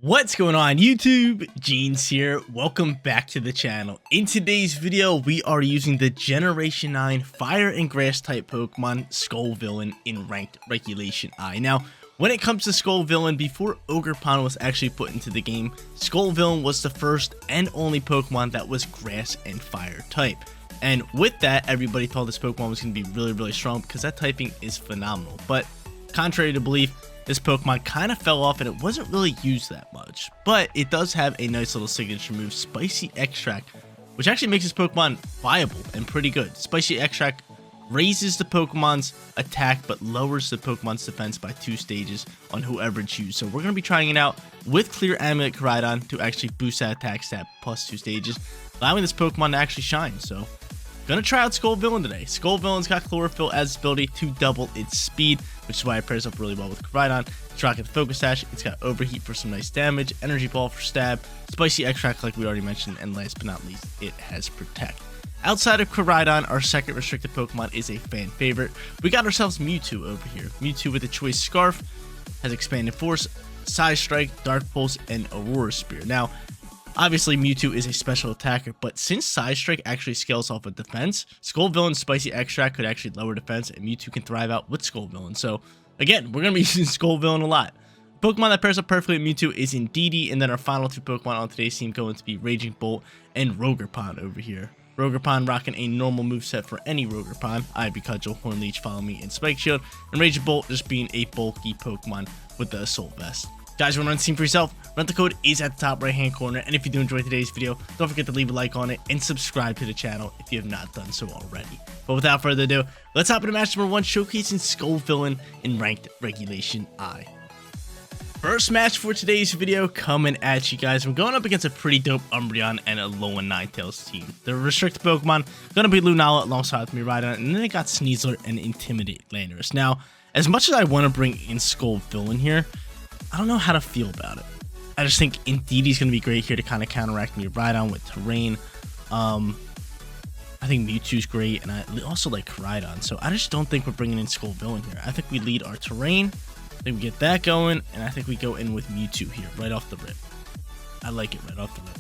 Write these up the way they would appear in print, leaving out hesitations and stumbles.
What's going on YouTube? Jeans here. Welcome back to the channel. In today's video, we are using the Generation 9 Fire and Grass type Pokemon Scovillain in Ranked Regulation I. Now, when it comes to Scovillain, before Ogerpon was actually put into the game, Scovillain was the first and only Pokemon that was Grass and Fire type. And with that, everybody thought this Pokemon was going to be really strong because that typing is phenomenal. But contrary to belief, this Pokemon kind of fell off and it wasn't really used that much, but it does have a nice little signature move, Spicy Extract, which actually makes this Pokemon viable and pretty good. Spicy Extract raises the Pokemon's attack but lowers the Pokemon's defense by 2 stages on whoever it's used. So we're going to be trying it out with Clear Amulet KORAIDON to actually boost that attack stat plus 2 stages, allowing this Pokemon to actually shine. So gonna try out Scovillain today. Scovillain's got Chlorophyll as its ability to double its speed, which is why it pairs up really well with KORAIDON. It's rocking the Focus Sash, it's got Overheat for some nice damage, Energy Ball for stab, Spicy Extract like we already mentioned, and last but not least, it has Protect. Outside of KORAIDON, our second restricted Pokemon is a fan favorite. We got ourselves Mewtwo over here. Mewtwo with the Choice Scarf, has Expanded Force, Side Strike, Dark Pulse, and Aurora Spear. Now, obviously, Mewtwo is a special attacker, but since Side Strike actually scales off of defense, Scovillain's Spicy Extract could actually lower defense, and Mewtwo can thrive out with Scovillain. So, again, we're going to be using Scovillain a lot. Pokemon that pairs up perfectly with Mewtwo is Indeedee, and then our final 2 Pokemon on today's team going to be Raging Bolt and Ogerpon over here. Ogerpon rocking a normal moveset for any Ogerpon, Ivy Cudgel, Horn Leech, Follow Me, and Spike Shield, and Raging Bolt just being a bulky Pokemon with the Assault Vest. Guys, want to run the team for yourself? Rent the code is at the top right hand corner, and if you do enjoy today's video, don't forget to leave a like on it and subscribe to the channel if you have not done so already. But without further ado, let's hop into match number 1, showcasing Scovillain in Ranked Regulation I. First match for today's video coming at you guys. We're going up against a pretty dope Umbreon and a Alolan Ninetales team. The restricted Pokemon gonna be Lunala alongside with Miraidon, and then they got Sneasler and Intimidate Landorus. Now, as much as I want to bring in Scovillain here, I don't know how to feel about it. I just think Indeedee's going to be great here to kind of counteract Miraidon with Terrain. I think Mewtwo's great, and I also like KORAIDON, so I just don't think we're bringing in Scovillain here. I think we lead our Terrain, I think we get that going, and I think we go in with Mewtwo here, right off the rip. I like it right off the rip.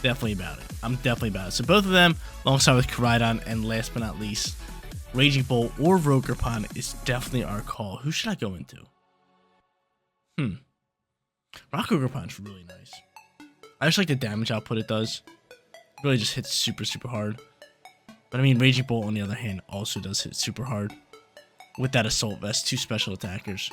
Definitely about it. I'm definitely about it. So both of them, alongside with KORAIDON, and last but not least, Raging Bolt or Ogerpon is definitely our call. Who should I go into? Rock Ogerpon's really nice. I just like the damage output it does. It really just hits super hard. But I mean, Raging Bolt on the other hand also does hit super hard. With that Assault Vest, 2 special attackers.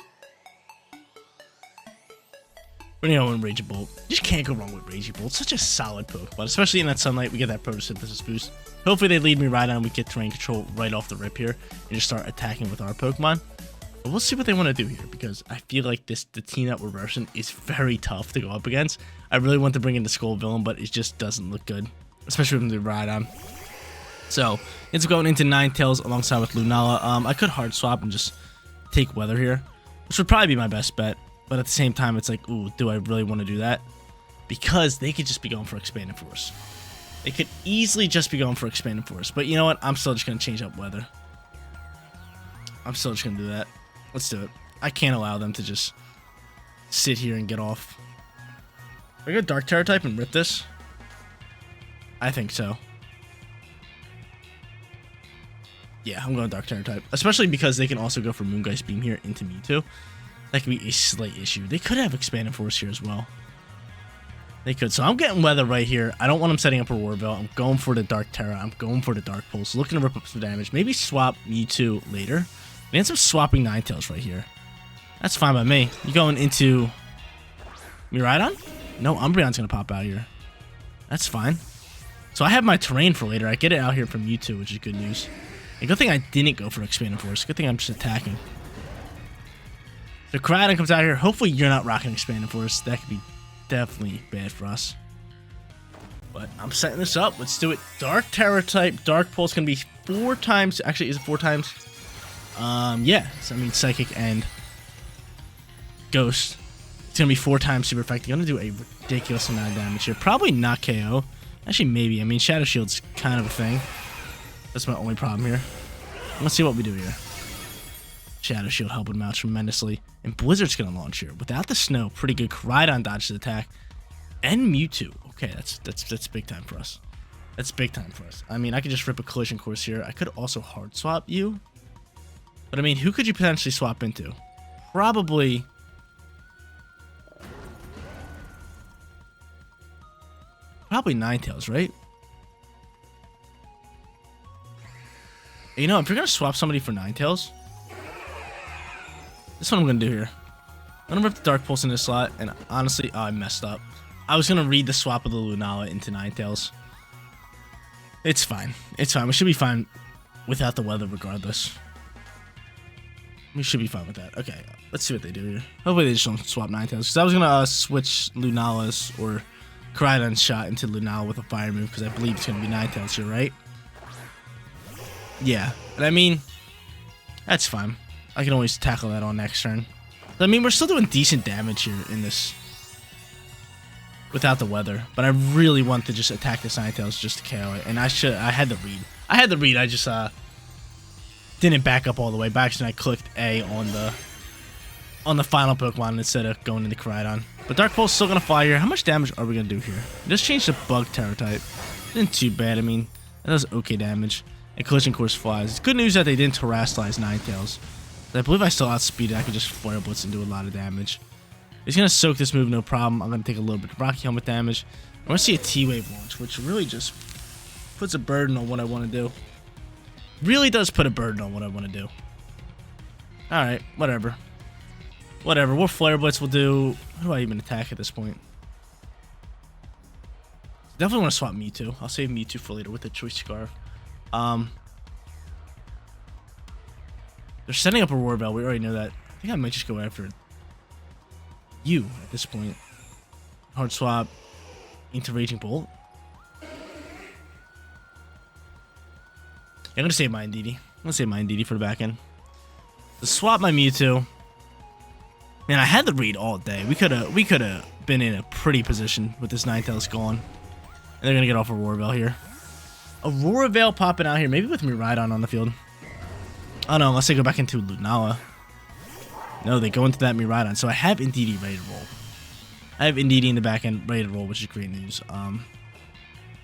We're gonna go in Raging Bolt. You just can't go wrong with Raging Bolt. Such a solid Pokemon, especially in that sunlight. We get that Photosynthesis boost. Hopefully they lead me right on. We get terrain control right off the rip here and just start attacking with our Pokemon. But we'll see what they want to do here, because I feel like the team that we're versing is very tough to go up against. I really want to bring in the Scovillain, but it just doesn't look good, especially with the Miraidon. So it's going into Ninetales alongside with Lunala. I could hard swap and just take Weather here, which would probably be my best bet. But at the same time, it's like, ooh, do I really want to do that? Because they could just be going for Expanded Force. They could easily just be going for Expanded Force. But you know what? I'm still just going to change up Weather. I'm still just going to do that. Let's do it. I can't allow them to just sit here and get off. Are I go Dark Terror type and rip this? I think so. Yeah, I'm going Dark Terror type. Especially because they can also go for Moongeist Beam here into Mewtwo. That could be a slight issue. They could have Expanded Force here as well. They could. So I'm getting Weather right here. I don't want them setting up a War Belt. I'm going for the Dark Terror. I'm going for the Dark Pulse. Looking to rip up some damage. Maybe swap Mewtwo later. We end up swapping Ninetales right here. That's fine by me. You going into Miraidon? No, Umbreon's going to pop out here. That's fine. So I have my terrain for later. I get it out here from Mewtwo, which is good news. A good thing I didn't go for Expanded Force. Good thing I'm just attacking. So KORAIDON comes out here. Hopefully you're not rocking Expanded Force. That could be definitely bad for us. But I'm setting this up. Let's do it. Dark Terror type. Dark Pulse going to be 4 times. Actually, is it 4 times? Yeah, so I mean Psychic and Ghost. It's gonna be 4 times super effective. Gonna do a ridiculous amount of damage here. Probably not KO. Actually, maybe. I mean, Shadow Shield's kind of a thing. That's my only problem here. Let's see what we do here. Shadow Shield helping him out tremendously. And Blizzard's going to launch here. Without the snow, pretty good. KORAIDON dodges attack. And Mewtwo. Okay, that's big time for us. That's big time for us. I mean, I could just rip a collision course here. I could also hard swap you. But I mean, who could you potentially swap into? Probably... Ninetales, right? You know, if you're going to swap somebody for Ninetales, this is what I'm going to do here. I'm going to rip the Dark Pulse in this slot, and honestly, I messed up. I was going to read the swap of the Lunala into Ninetales. It's fine. It's fine. We should be fine without the weather regardless. We should be fine with that. Okay, let's see what they do here. Hopefully they just don't swap Ninetales. Because I was going to switch Lunala's or KORAIDON's shot into Lunala with a fire move, because I believe it's going to be Ninetales here, right? Yeah. And I mean, that's fine. I can always tackle that on next turn. I mean, we're still doing decent damage here in this without the weather. But I really want to just attack this Ninetales just to KO it. And I had the read. I just didn't back up all the way. By accident, I clicked A on the final Pokemon instead of going into KORAIDON. But Dark Pulse is still going to fly here. How much damage are we going to do here? Just change the Bug Terror type. Isn't too bad. I mean, that does okay damage. And Collision Course flies. It's good news that they didn't Terrasilize Ninetales. I believe I still outspeed it. I could just Flare Blitz and do a lot of damage. He's going to soak this move, no problem. I'm going to take a little bit of Rocky Helmet damage. I want to see a T-Wave launch, which really just puts a burden on what I want to do. Really does put a burden on what I want to do. Alright, whatever. Whatever, what Flare Blitz will do. What do I even attack at this point? Definitely want to swap Mewtwo. I'll save Mewtwo for later with the Choice Scarf. They're setting up a Roar Bell. We already know that. I think I might just go after you at this point. Hard swap into Raging Bolt. Yeah, I'm going to save my Indeedee. I'm going to save my Indeedee for the back end. To swap my Mewtwo. Man, I had the read all day. We could have been in a pretty position with this Ninetales gone. And they're going to get off a Roar Bell here. Aurora Veil popping out here. Maybe with Miraidon on the field. Oh no, unless they go back into Lunala. No, they go into that Miraidon. So I have Indeedee ready to roll. I have Indeedee in the back end ready to roll, which is great news.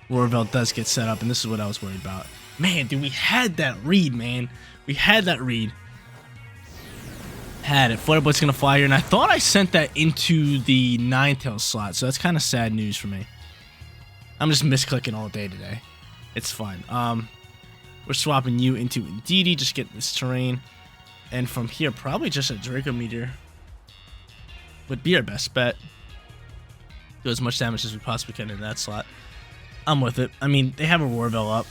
Aurora Veil does get set up, and this is what I was worried about. Man, dude, we had that read, man. We had that read. Had it. Flare Blitz gonna fly here, and I thought I sent that into the Ninetales slot, so that's kind of sad news for me. I'm just misclicking all day today. It's fine. We're swapping you into Indeedee, just get this terrain. And from here, probably just a Draco Meteor would be our best bet. Do as much damage as we possibly can in that slot. I'm with it. I mean, they have a Roar Bell up.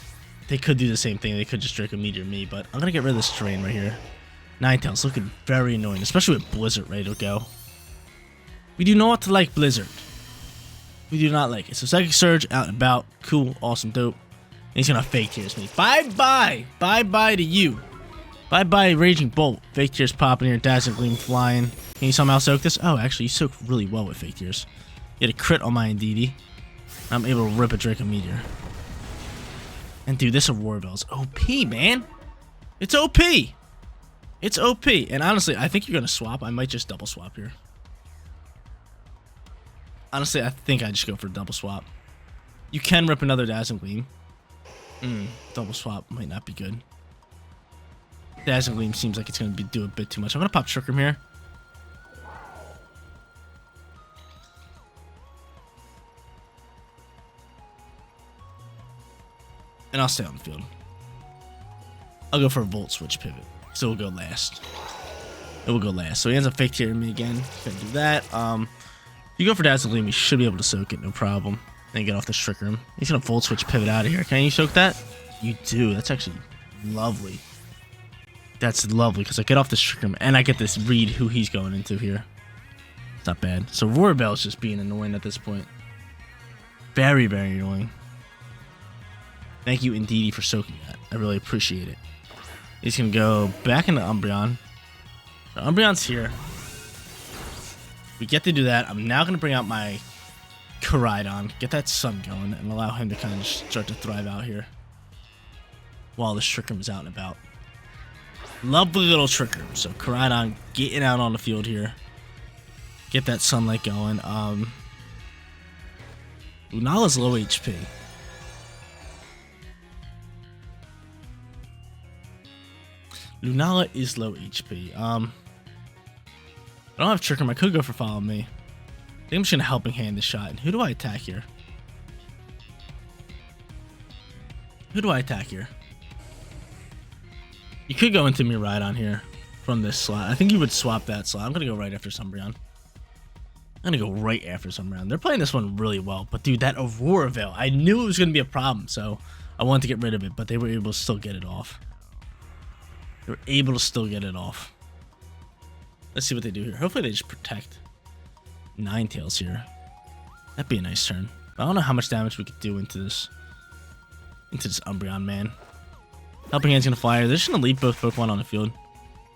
They could do the same thing. They could just Draco Meteor me, but I'm going to get rid of this terrain right here. Ninetales looking very annoying, especially with Blizzard ready to go. We do not like Blizzard. We do not like it. So Psychic Surge, out and about. Cool, awesome, dope. And he's going to Fake Tears me. Bye-bye. Bye-bye to you. Bye-bye, Raging Bolt. Fake Tears popping here. Dazzling Gleam flying. Can you somehow soak this? Oh, actually, you soak really well with Fake Tears. You had a crit on my Indeedee. I'm able to rip a Draco Meteor. And dude, this Aurora Bell's OP, man. It's OP. It's OP. And honestly, I think you're going to swap. I might just double swap here. Honestly, I think I just go for a double swap. You can rip another Dazzling Gleam. Double swap might not be good. Dazzling Gleam seems like it's going to do a bit too much. I'm going to pop Trick Room here. And I'll stay on the field. I'll go for a Volt Switch pivot. So we'll go last. It will go last. So he ends up Fake Tearing me again. Couldn't do that. If you go for Dazzling Gleam, you should be able to soak it, no problem. Then get off the Trick Room. He's going to Volt Switch pivot out of here. Can you soak that? You do. That's actually lovely. That's lovely because I get off the Trick Room and I get this read who he's going into here. It's not bad. So Roar Bell is just being annoying at this point. Very, very annoying. Thank you, Indeedee, for soaking that. I really appreciate it. He's going to go back into Umbreon. So Umbreon's here. We get to do that. I'm now going to bring out my KORAIDON, get that sun going, and allow him to kind of just start to thrive out here while the Trick Room is out and about. Lovely little Trick Room. So KORAIDON getting out on the field here. Get that sunlight going. Lunala's low HP. Lunala is low HP. I don't have Trick Room. I could go for Follow Me. I think I'm just gonna Helping Hand this shot. And who do I attack here? Who do I attack here? You could go into Miraidon here from this slot. I think you would swap that slot. I'm gonna go right after Umbreon. I'm gonna go right after Umbreon. They're playing this one really well, but dude, that Aurora Veil, I knew it was gonna be a problem, so I wanted to get rid of it, but they were able to still get it off. They were able to still get it off. Let's see what they do here. Hopefully they just protect Ninetales here. That'd be a nice turn. I don't know how much damage we could do into this Umbreon, man. Helping Hand's gonna fire. They're just gonna leave both Pokemon on the field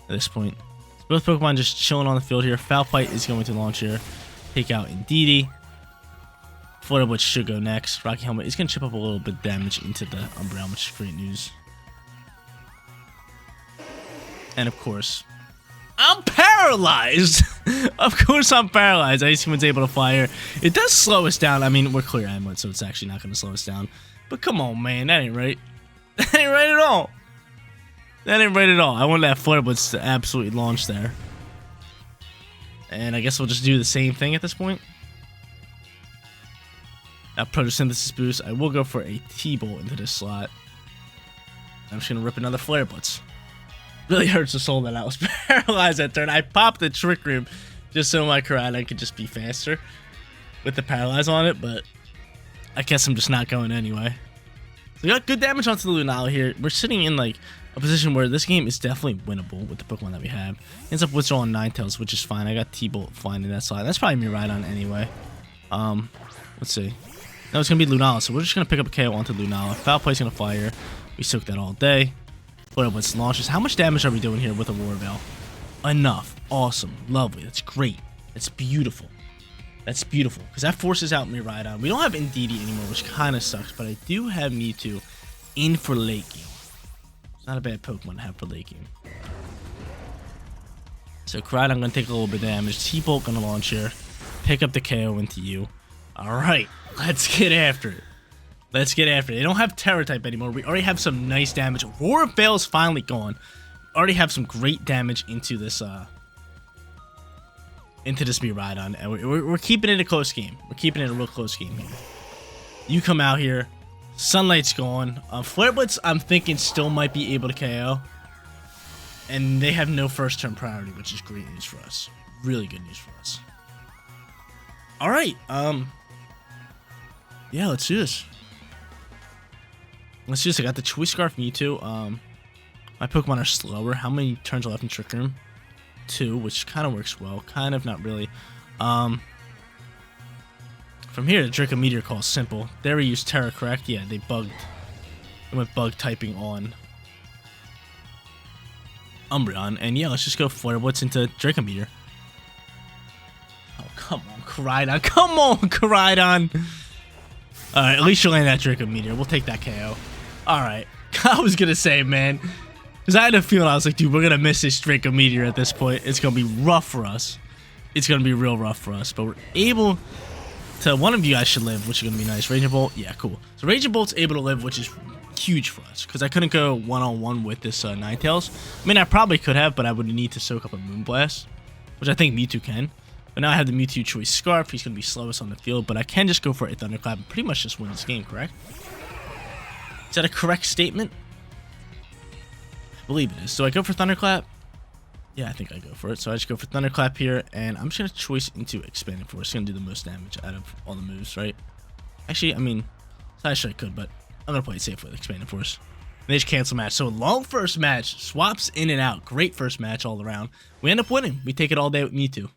at this point. So both Pokemon just chilling on the field here. Foul Fight is going to launch here. Take out Indeedee. Florida Blitz should go next. Rocky Helmet is gonna chip up a little bit of damage into the Umbreon, which is great news. And of course, I'm paralyzed. Of course I'm paralyzed. Ice Human's able to fire. It does slow us down. I mean, we're clear amulet, so it's actually not going to slow us down. But come on, man. That ain't right. That ain't right at all. That ain't right at all. I want that Flare Blitz to absolutely launch there. And I guess we'll just do the same thing at this point. That Photosynthesis boost. I will go for a T-Bolt into this slot. I'm just going to rip another Flare Blitz. Really hurts the soul that I was paralyzed that turn. I popped the Trick Room just so my KORAIDON could just be faster with the Paralyze on it, but I guess I'm just not going anyway. So we got good damage onto the Lunala here. We're sitting in like a position where this game is definitely winnable with the Pokemon that we have. Ends up withdrawing Ninetales, which is fine. I got T-Bolt fine in that slot. That's probably Miraidon anyway. Let's see. No, it's gonna be Lunala, so we're just gonna pick up a KO onto Lunala. Foul Play's gonna fire. We soak that all day. Flare Blitz launches. How much damage are we doing here with Aurora Veil? Enough. Awesome. Lovely. That's great. That's beautiful. That's beautiful. Because that forces out Miraidon. We don't have Indeedee anymore, which kind of sucks. But I do have Mewtwo in for late game. It's not a bad Pokemon to have for late game. So KORAIDON going to take a little bit of damage. T-Bolt going to launch here. Pick up the KO into you. Alright. Let's get after it. Let's get after it. They don't have Terra type anymore. We already have some nice damage. Aurora Veil is finally gone. Already have some great damage into this Miraidon, and we're keeping it a close game. We're keeping it a real close game here. You come out here. Sunlight's gone. Flare Blitz, I'm thinking, still might be able to KO. And they have no first turn priority, which is great news for us. Really good news for us. Alright, yeah, let's do this. Let's do this. I got the Choice Scarf Mewtwo. My Pokemon are slower. How many turns are left in Trick Room? 2, which kind of works well. Kind of, not really. From here, the Draco Meteor Call is simple. There we use Terra, correct? Yeah, they bugged. They went bug typing on Umbreon. And yeah, let's just go Flare Blitz into Draco Meteor. Oh, come on, KORAIDON. Come on, KORAIDON. Alright, at least you'll land that Draco Meteor. We'll take that KO. Alright. I was gonna say, man. Because I had a feeling, I was like, dude, we're gonna miss this Draco Meteor at this point. It's gonna be rough for us. It's gonna be real rough for us. But we're able to, one of you guys should live, which is gonna be nice. Raging Bolt, yeah, cool. So Raging Bolt's able to live, which is huge for us. Because I couldn't go one-on-one with this Ninetales. I mean, I probably could have, but I would need to soak up a Moonblast. Which I think Mewtwo can. But now I have the Mewtwo Choice Scarf. He's going to be slowest on the field. But I can just go for a Thunderclap and pretty much just win this game, correct? Is that a correct statement? I believe it is. So I go for Thunderclap? Yeah, I think I go for it. So I just go for Thunderclap here. And I'm just going to choice into Expanding Force. It's going to do the most damage out of all the moves, right? Actually, I mean, I should I could, but I'm going to play it safe with Expanding Force. And they just cancel match. So long first match. Swaps in and out. Great first match all around. We end up winning. We take it all day with Mewtwo.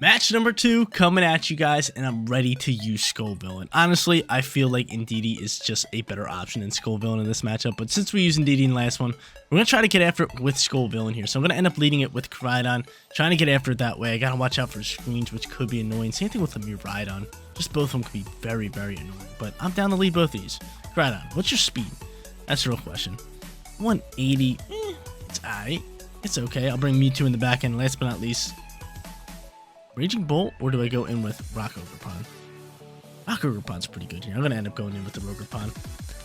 Match number 2 coming at you guys, and I'm ready to use Scovillain. Honestly, I feel like Indeedee is just a better option than Scovillain in this matchup, but since we used Indeedee in the last one, we're going to try to get after it with Scovillain here. So I'm going to end up leading it with KORAIDON, trying to get after it that way. I got to watch out for screens, which could be annoying. Same thing with the Miraidon. Just both of them could be very, very annoying, but I'm down to lead both these. KORAIDON, what's your speed? That's the real question. 180, It's alright. It's okay. I'll bring Mewtwo in the back end. Last but not least, Raging Bolt, or do I go in with Rock Ogerpon? Rock Ogerpon's pretty good here. I'm going to end up going in with the Ogerpon.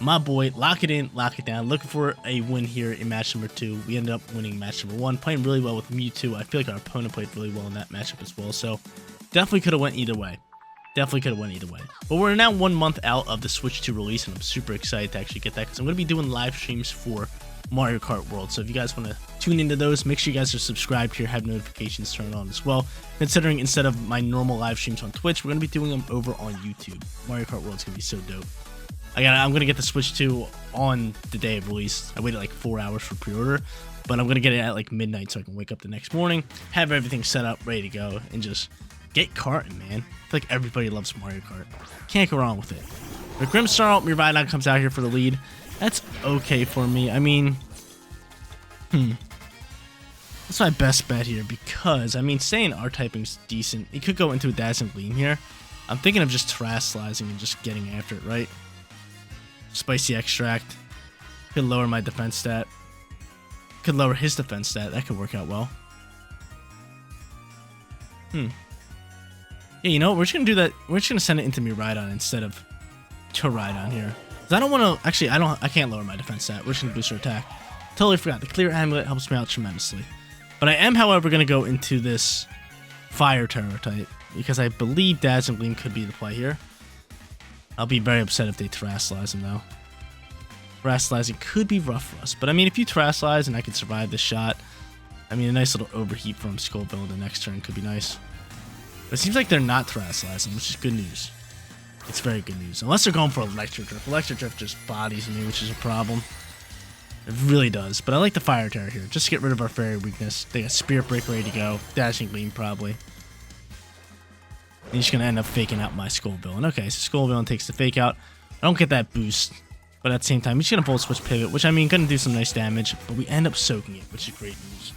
My boy, lock it in, lock it down. Looking for a win here in match number 2. We ended up winning match number 1, playing really well with Mewtwo. I feel like our opponent played really well in that matchup as well, so definitely could have went either way. Definitely could have went either way. But we're now 1 month out of the Switch 2 release, and I'm super excited to actually get that because I'm going to be doing live streams for Mario Kart World. So if you guys want to tune into those, make sure you guys are subscribed here, have notifications turned on as well. Considering instead of my normal live streams on Twitch, we're going to be doing them over on YouTube. Mario Kart World's going to be so dope. I'm going to get the Switch 2 on the day of release. I waited like 4 hours for pre-order, but I'm going to get it at like midnight so I can wake up the next morning, have everything set up, ready to go, and just get karting, man. I feel like everybody loves Mario Kart. Can't go wrong with it. The Grimmsnarl, Miraidon comes out here for the lead. That's okay for me. I mean, that's my best bet here because, I mean, saying R-typing's decent. It could go into a Dazzling Gleam here. I'm thinking of just Terrasalizing and just getting after it, right? Spicy Extract. Could lower my defense stat. Could lower his defense stat. That could work out well. Yeah, you know what? We're just going to do that. We're just going to send it into Miraidon instead of Charizard here. I don't want to, actually, I can't lower my defense stat. We're just going to boost our attack. Totally forgot. The Clear Amulet helps me out tremendously. But I am, however, going to go into this Fire Terror type because I believe Dazzling Gleam could be the play here. I'll be very upset if they Terrasilize him, though. Terrasalizing could be rough for us. But, I mean, if you Terrasilize and I can survive this shot, I mean, a nice little overheat from Scovillain the next turn could be nice. But it seems like they're not Terrasalizing, which is good news. It's very good news. Unless they're going for Electric Drift. Electric Drift just bodies me, which is a problem. It really does. But I like the Fire Terror here. Just to get rid of our Fairy weakness. They got Spirit Break ready to go. Dashing Gleam, probably. And he's going to end up faking out my Scovillain. Okay, so Scovillain takes the fake out. I don't get that boost. But at the same time, he's going to Volt Switch Pivot, which, I mean, going to do some nice damage. But we end up soaking it, which is great news.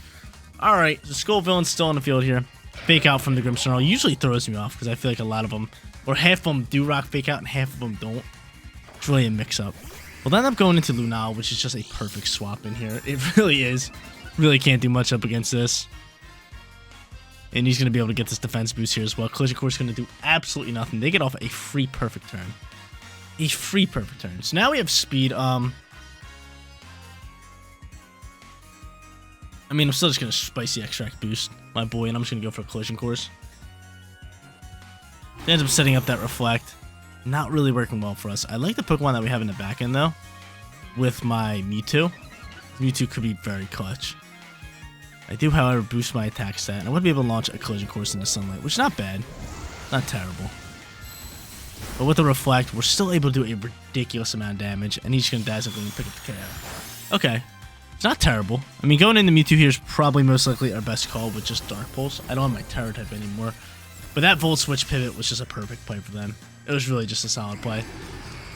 Alright, so Scovillain's still on the field here. Fake out from the Grimmsnarl usually throws me off because I feel like a lot of them, or half of them do rock fake out and half of them don't. It's really a mix up. We'll end up going into Lunala, which is just a perfect swap in here. It really is. Really can't do much up against this. And he's going to be able to get this defense boost here as well. Collision Course is going to do absolutely nothing. They get off a free perfect turn. A free perfect turn. So now we have speed. I mean, I'm still just going to Spicy Extract boost my boy, and I'm just going to go for a Collision Course. He ends up setting up that Reflect. Not really working well for us. I like the Pokemon that we have in the back end, though, with my Mewtwo. Mewtwo could be very clutch. I do, however, boost my attack stat, and I would be able to launch a Collision Course into Sunlight, which is not bad. Not terrible. But with the Reflect, we're still able to do a ridiculous amount of damage, and he's going to Dazzle Gleam and pick up the KO. Okay. It's not terrible. I mean, going into Mewtwo here is probably most likely our best call with just Dark Pulse. I don't have my Terror type anymore. But that Volt Switch Pivot was just a perfect play for them. It was really just a solid play.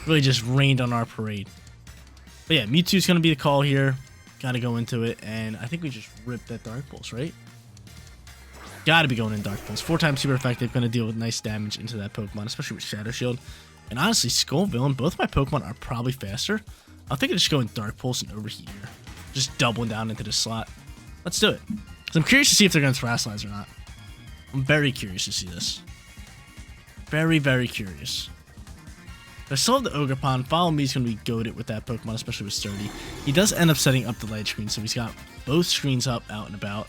Really just rained on our parade. But yeah, Mewtwo's going to be the call here. Gotta go into it. And I think we just ripped that Dark Pulse, right? Gotta be going in Dark Pulse. 4 times super effective. Gonna deal with nice damage into that Pokemon, especially with Shadow Shield. And honestly, Scovillain, both my Pokemon are probably faster. I think I just go in Dark Pulse and Overheat here. Just doubling down into the slot. Let's do it. So I'm curious to see if they're going to Terrasilize or not. I'm very curious to see this. Very, very curious. I still have the Ogerpon. Follow Me is going to be goated with that Pokemon, especially with Sturdy. He does end up setting up the light screen, so he's got both screens up, out and about.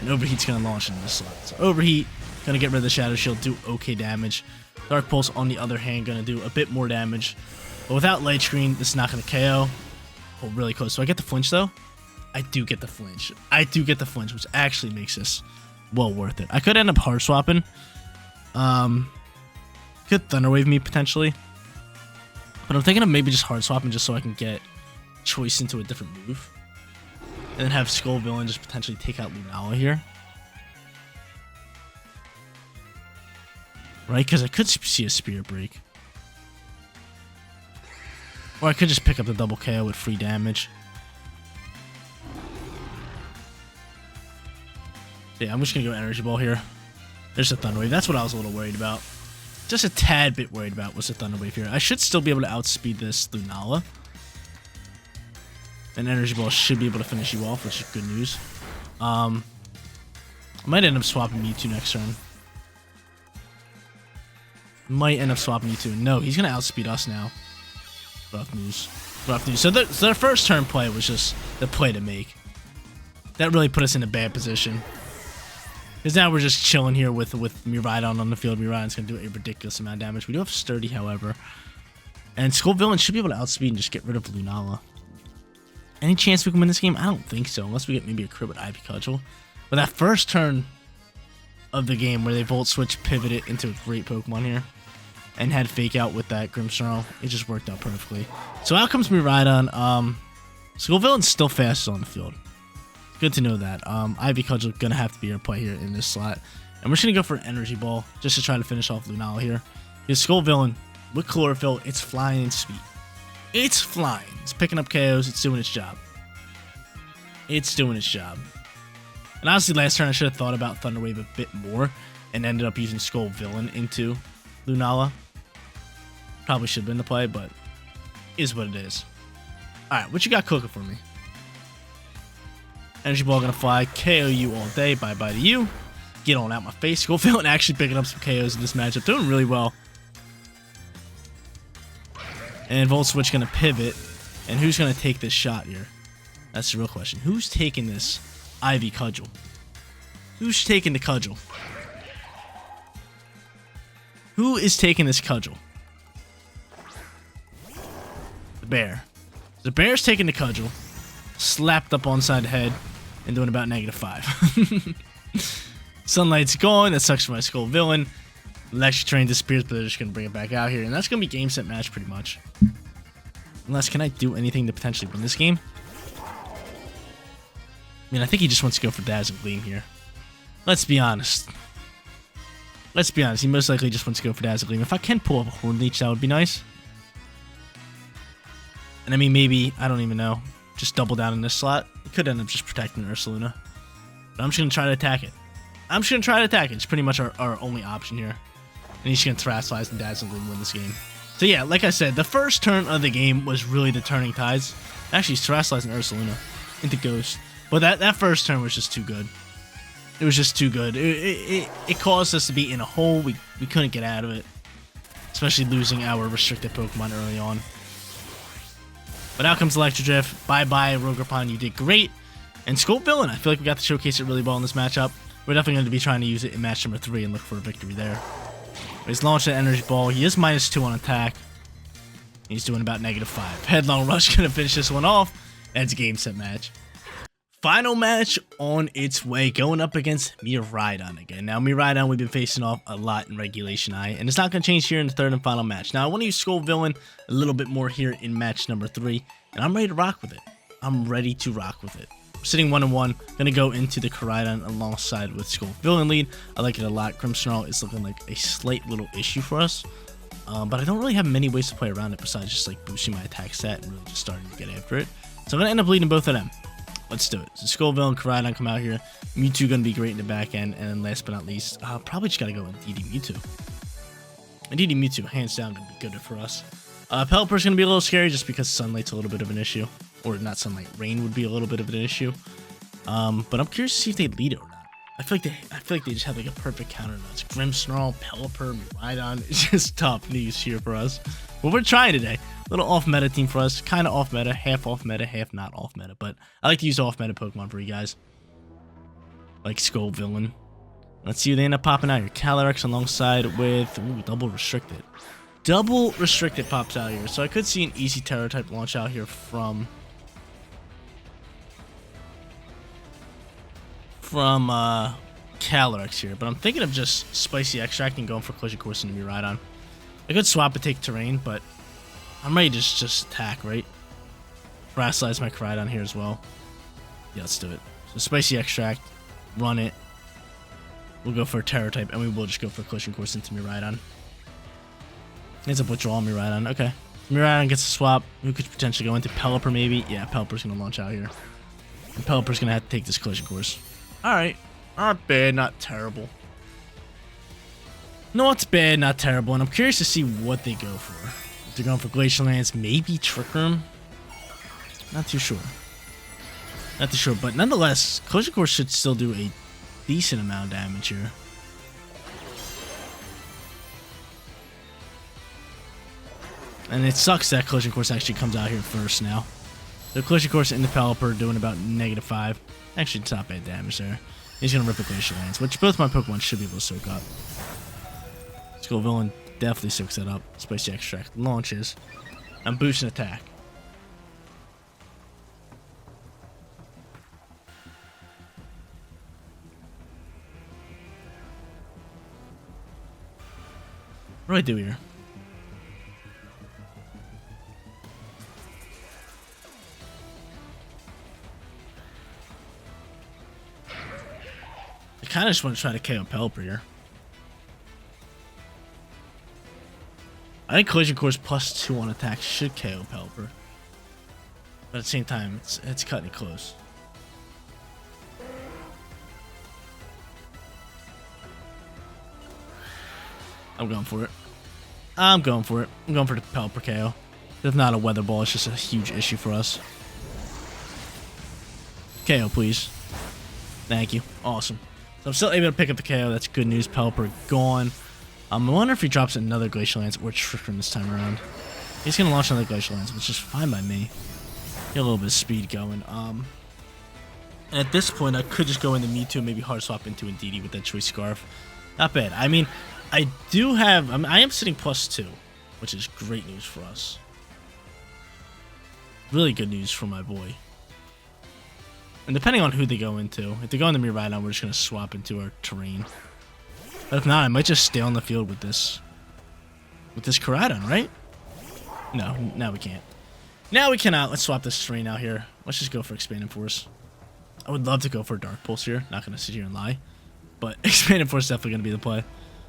And Overheat's going to launch into the slot. So Overheat, going to get rid of the Shadow Shield, do okay damage. Dark Pulse, on the other hand, going to do a bit more damage. But without light screen, this is not going to KO. Oh, really close. So I get the flinch, though? I do get the flinch. I do get the flinch, which actually makes this well worth it. I could end up hard swapping. Could Thunder Wave me, potentially. But I'm thinking of maybe just hard swapping just so I can get choice into a different move. And then have Scovillain just potentially take out Lunala here. Right? Because I could see a Spirit Break. Or I could just pick up the double KO with free damage. Yeah, I'm just going to go Energy Ball here. There's a Thunder Wave. That's what I was a little worried about. Just a tad bit worried about was the Thunder Wave here. I should still be able to outspeed this Lunala. An Energy Ball should be able to finish you off, which is good news. I might end up swapping Mewtwo next turn. Might end up swapping Mewtwo. No, he's going to outspeed us now. Rough news. Rough news. So their first turn play was just the play to make. That really put us in a bad position. Because now we're just chilling here with Miraidon on the field. Miraidon's going to do a ridiculous amount of damage. We do have Sturdy, however. And Scovillain should be able to outspeed and just get rid of Lunala. Any chance we can win this game? I don't think so, unless we get maybe a crit with Ivy Cudgel. But that first turn of the game where they Volt Switch pivoted into a great Pokemon here and had Fake Out with that Grimmsnarl, it just worked out perfectly. So out comes Miraidon. Scovillain's still fast on the field. Good to know that. Ivy Cudgel gonna have to be our play here in this slot. And we're just gonna go for an Energy Ball just to try to finish off Lunala here. Because Scovillain with Chlorophyll, it's flying in speed. It's flying. It's picking up KOs. It's doing its job. It's doing its job. And honestly, last turn I should have thought about Thunder Wave a bit more and ended up using Scovillain into Lunala. Probably should have been the play, but is what it is. Alright, what you got cooking for me? Energy Ball gonna fly. KO you all day. Bye-bye to you. Get on out my face. Scovillain actually picking up some KOs in this matchup. Doing really well. And Volt Switch gonna pivot. And who's gonna take this shot here? That's the real question. Who's taking this Ivy Cudgel? Who's taking the Cudgel? Who is taking this Cudgel? The bear. The bear's taking the Cudgel. Slapped up on side the head. And doing about -5. Sunlight's gone. That sucks for my Scovillain. Electric Terrain disappears, but they're just going to bring it back out here. And that's going to be game, set, match pretty much. Unless, can I do anything to potentially win this game? I mean, I think he just wants to go for Dazzling Gleam here. Let's be honest. Let's be honest. He most likely just wants to go for Dazzling Gleam. If I can pull up a Horn Leech, that would be nice. And I mean, maybe, I don't even know. Just double down in this slot. It could end up just protecting Ursaluna. But I'm just going to try to attack it. I'm just going to try to attack it. It's pretty much our only option here. And he's going to Terrasilize and Dazzling Gleam win this game. So yeah, like I said, the first turn of the game was really the turning tides. Actually, he's Terrasilizing Ursaluna into Ghost. But that first turn was just too good. It was just too good. It caused us to be in a hole. We couldn't get out of it. Especially losing our restricted Pokemon early on. But out comes Electro Drift. Bye-bye, Rogerpon. You did great. And Scovillain, I feel like we got to showcase it really well in this matchup. We're definitely going to be trying to use it in match number 3 and look for a victory there. He's launched an Energy Ball. He is -2 on attack. He's doing about -5. Headlong Rush going to finish this one off. And it's a game, set, match. Final match on its way, going up against Miraidon again. Now, Miraidon we've been facing off a lot in Regulation I, and it's not going to change here in the third and final match. Now, I want to use Scovillain a little bit more here in match number 3, and I'm ready to rock with it. I'm ready to rock with it. Sitting 1-1, going to go into the Koraidon alongside with Scovillain lead. I like it a lot. Grimmsnarl is looking like a slight little issue for us, but I don't really have many ways to play around it besides just like boosting my attack stat and really just starting to get after it. So I'm going to end up leading both of them. Let's do it. So Scovillain and Koraidon come out here. Mewtwo going to be great in the back end. And then last but not least, probably just got to go with DD Mewtwo. And DD Mewtwo, hands down, going to be good for us. Pelipper's going to be a little scary just because Sunlight's a little bit of an issue. Or not Sunlight, Rain would be a little bit of an issue. But I'm curious to see if they lead it or not. I feel like they just have like a perfect counter nuts. Grimmsnarl, Pelipper, Miraidon. It's just tough news here for us. But we're trying today. A little off-meta team for us. Kind of off-meta. Half off-meta, half not off-meta. But I like to use off-meta Pokemon for you guys. Like Scovillain. Let's see who they end up popping out here. Calyrex alongside with... Ooh, double restricted. Double restricted pops out here. So I could see an easy Terror type launch out here from Calyrex here. But I'm thinking of just Spicy Extract and going for Collision Course into Miraidon. I could swap and take Terrain, but I'm ready to just attack, right? Terrasilize my Koraidon here as well. Yeah, let's do it. So Spicy Extract, run it. We'll go for a Terror type, and we will just go for Collision Course into Miraidon. Ends up withdrawing Miraidon. Okay. Miraidon gets a swap. Who could potentially go into Pelipper, maybe? Yeah, Pelipper's going to launch out here. And Pelipper's going to have to take this Collision Course. Alright. Not bad, not terrible. Not bad, not terrible. And I'm curious to see what they go for. If they're going for Glacial Lance, maybe Trick Room. Not too sure. Not too sure, but nonetheless, Collision Course should still do a decent amount of damage here. And it sucks that Collision Course actually comes out here first now. The Collision Course and the Pelipper doing about -5. Actually, it's not bad damage there. He's going to rip a Glacial Lance, which both my Pokemon should be able to soak up. Scovillain definitely soaks that up. Spicy Extract launches. I'm boosting attack. What do I do here? I kind of just want to try to KO Pelipper here. I think Collision Course +2 on attack should KO Pelipper. But at the same time, it's cutting it close. I'm going for it. I'm going for it. I'm going for the Pelipper KO. If not a Weather Ball, it's just a huge issue for us. KO, please. Thank you. Awesome. So I'm still able to pick up the KO. That's good news. Pelipper gone. I wonder if he drops another Glacial Lance or Trick Room this time around. He's going to launch another Glacial Lance, which is fine by me. Get a little bit of speed going. And at this point, I could just go into Mewtwo and maybe hard swap into Indeedee with that Choice Scarf. Not bad. I mean, I do have... I am sitting +2, which is great news for us. Really good news for my boy. And depending on who they go into, if they go into Miraidon, we're just going to swap into our terrain. But if not, I might just stay on the field with this KORAIDON, right? No, now we can't. Now we cannot. Let's swap this terrain out here. Let's just go for Expanding Force. I would love to go for Dark Pulse here. Not going to sit here and lie. But Expanding Force is definitely going to be the play.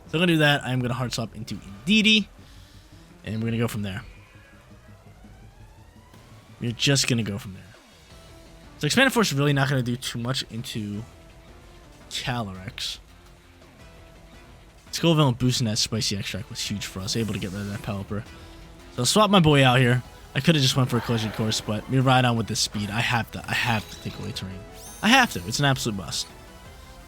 So I'm going to do that. I'm going to hard swap into Indeedee. And we're going to go from there. We're just going to go from there. So Expanding Force is really not going to do too much into Calyrex. Scovillain boosting that Spicy Extract was huge for us. Able to get rid of that Pelipper. So I'll swap my boy out here. I could have just went for a Collision Course, but Miraidon with this speed, I have to take away terrain. I have to. It's an absolute must.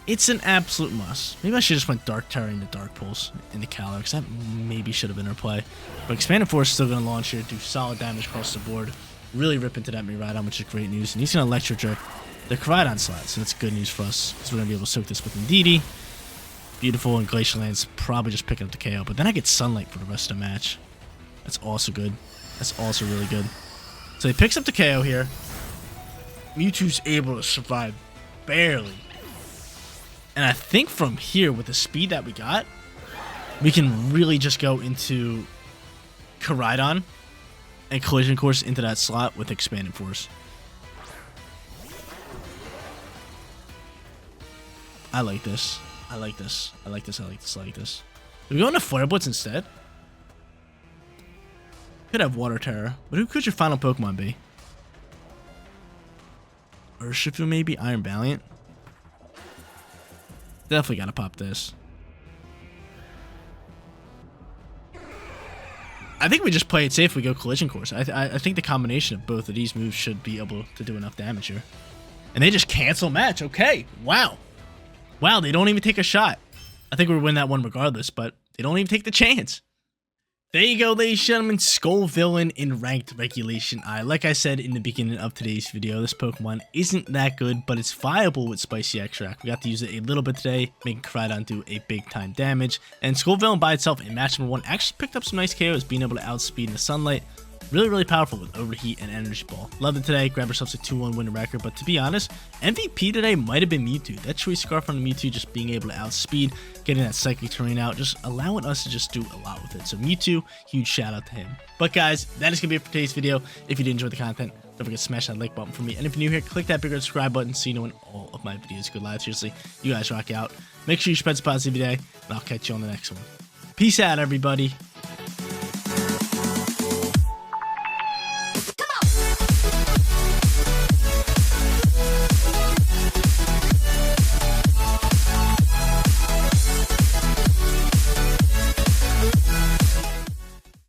It's an absolute must. Maybe I should just went Dark Terror into Dark Pulse into Calyrex. That maybe should have been our play. But Expanding Force is still going to launch here, do solid damage across the board. Really rip into that Miraidon, which is great news. And he's going to Electric Jerk the KORAIDON slot, so that's good news for us. Because we're going to be able to soak this with Indeedee. Beautiful, and Glacial Lance probably just picking up the KO. But then I get Sunlight for the rest of the match. That's also good. That's also really good. So he picks up the KO here. Mewtwo's able to survive barely. And I think from here, with the speed that we got, we can really just go into KORAIDON and Collision Course into that slot with Expanding Force. I like this. I like this. I like this. I like this. I like this. Do we go into Flare Blitz instead? Could have Water Terror, but who could your final Pokemon be? Urshifu maybe? Iron Valiant? Definitely gotta pop this. I think we just play it safe. We go Collision Course. I think the combination of both of these moves should be able to do enough damage here. And they just cancel match. Okay. Wow. Wow, they don't even take a shot. I think we'll win that one regardless, but they don't even take the chance. There you go, ladies and gentlemen, Scovillain in Ranked Regulation I. Like I said in the beginning of today's video, this Pokemon isn't that good, but it's viable with Spicy Extract. We got to use it a little bit today, making KORAIDON do a big time damage. And Scovillain by itself in match number 1 actually picked up some nice KOs, being able to outspeed in the Sunlight. Really, really powerful with Overheat and Energy Ball. Loved it today. Grab ourselves a 2-1 winning record. But to be honest, MVP today might have been Mewtwo. That Choice Scarf on the Mewtwo just being able to outspeed, getting that Psychic Terrain out, just allowing us to just do a lot with it. So Mewtwo, huge shout out to him. But guys, that is going to be it for today's video. If you did enjoy the content, don't forget to smash that like button for me. And if you're new here, click that bigger subscribe button so you know when all of my videos go live. Seriously, you guys rock out. Make sure you spread some positivity today, and I'll catch you on the next one. Peace out, everybody.